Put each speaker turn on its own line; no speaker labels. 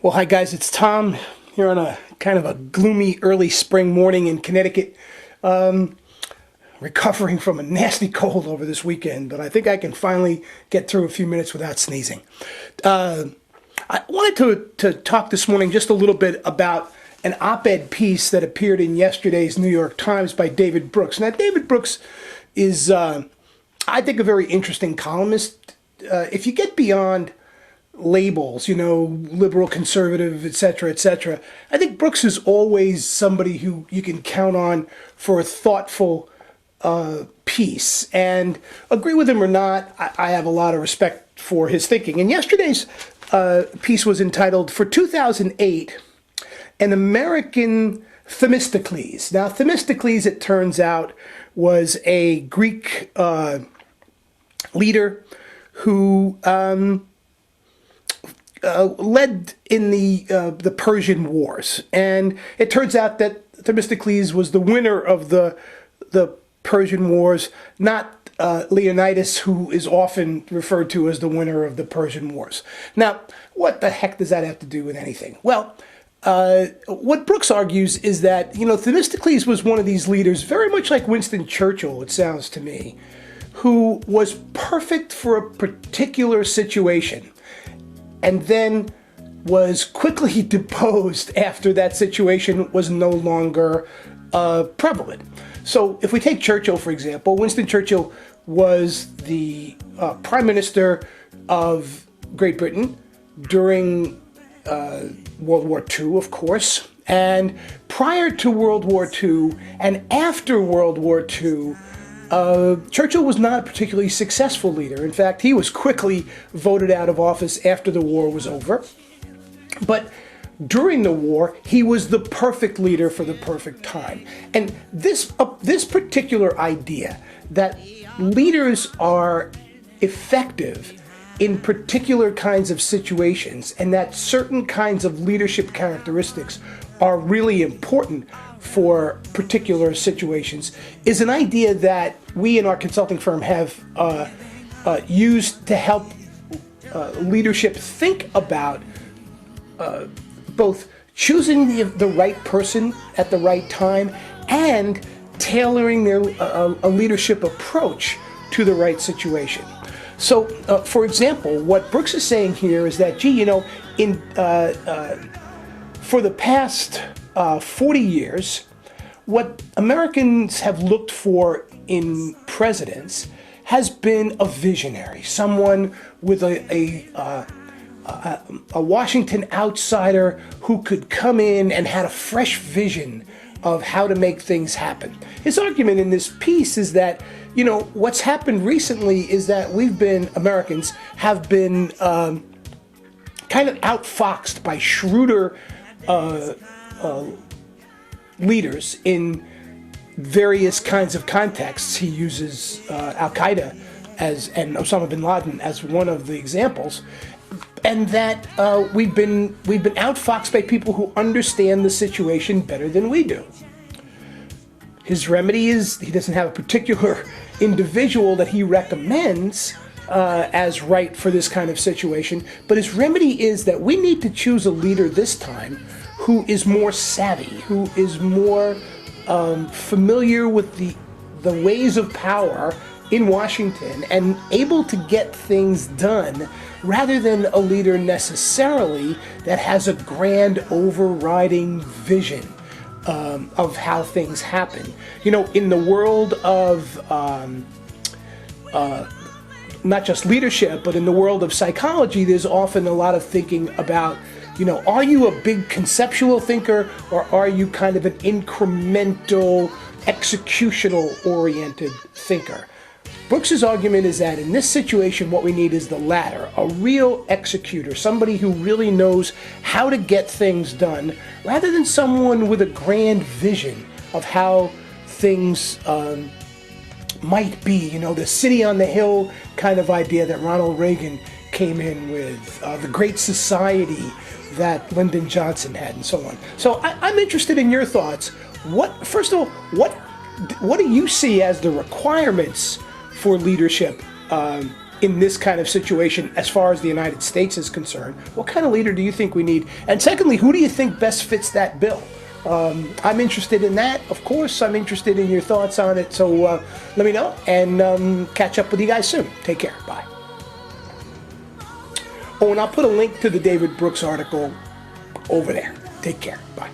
Well, hi guys, it's Tom here on a kind of a gloomy early spring morning in Connecticut. Recovering from a nasty cold over this weekend, but I think I can finally get through a few minutes without sneezing. I wanted to talk this morning just a little bit about an op-ed piece that appeared in yesterday's New York Times by David Brooks. Now, David Brooks is, I think, a very interesting columnist. If you get beyond labels, liberal, conservative, etc., etc., I think Brooks is always somebody who you can count on for a thoughtful piece. And agree with him or not, I have a lot of respect for his thinking. And yesterday's piece was entitled, For 2008, An American Themistocles. Now, Themistocles, it turns out, was a Greek leader who led in the Persian Wars. And it turns out that Themistocles was the winner of the Persian Wars, not Leonidas, who is often referred to as the winner of the Persian Wars. Now, what the heck does that have to do with anything? Well, what Brooks argues is that, Themistocles was one of these leaders, very much like Winston Churchill, it sounds to me, who was perfect for a particular situation and then was quickly deposed after that situation was no longer prevalent. So if we take Churchill, for example, Winston Churchill was the Prime Minister of Great Britain during World War II, of course. And prior to World War II and after World War II, Churchill was not a particularly successful leader. In fact, he was quickly voted out of office after the war was over. But during the war, he was the perfect leader for the perfect time. And this particular idea that leaders are effective in particular kinds of situations and that certain kinds of leadership characteristics are really important for particular situations is an idea that we in our consulting firm have used to help leadership think about both choosing the right person at the right time and tailoring their a leadership approach to the right situation. So, for example, what Brooks is saying here is that, for the past 40 years, what Americans have looked for in presidents has been a visionary, someone with a Washington outsider who could come in and had a fresh vision of how to make things happen. His argument in this piece is that, what's happened recently is that Americans have been kind of outfoxed by shrewder leaders in various kinds of contexts. He uses Al-Qaeda and Osama bin Laden as one of the examples. And that we've been outfoxed by people who understand the situation better than we do. His remedy is he doesn't have a particular individual that he recommends as right for this kind of situation, but his remedy is that we need to choose a leader this time who is more savvy, who is more familiar with the ways of power in Washington and able to get things done, rather than a leader necessarily that has a grand overriding vision of how things happen. In the world of not just leadership, but in the world of psychology, there's often a lot of thinking about, are you a big conceptual thinker or are you kind of an incremental, executional-oriented thinker? Brooks's argument is that in this situation, what we need is the latter, a real executor, somebody who really knows how to get things done, rather than someone with a grand vision of how things might be. The city on the hill kind of idea that Ronald Reagan came in with, the Great Society that Lyndon Johnson had, and so on. So I'm interested in your thoughts. First of all, what do you see as the requirements for leadership in this kind of situation as far as the United States is concerned? What kind of leader do you think we need? And secondly, who do you think best fits that bill? I'm interested in that, of course. I'm interested in your thoughts on it, so let me know, and catch up with you guys soon. Take care. Bye. Oh, and I'll put a link to the David Brooks article over there. Take care. Bye.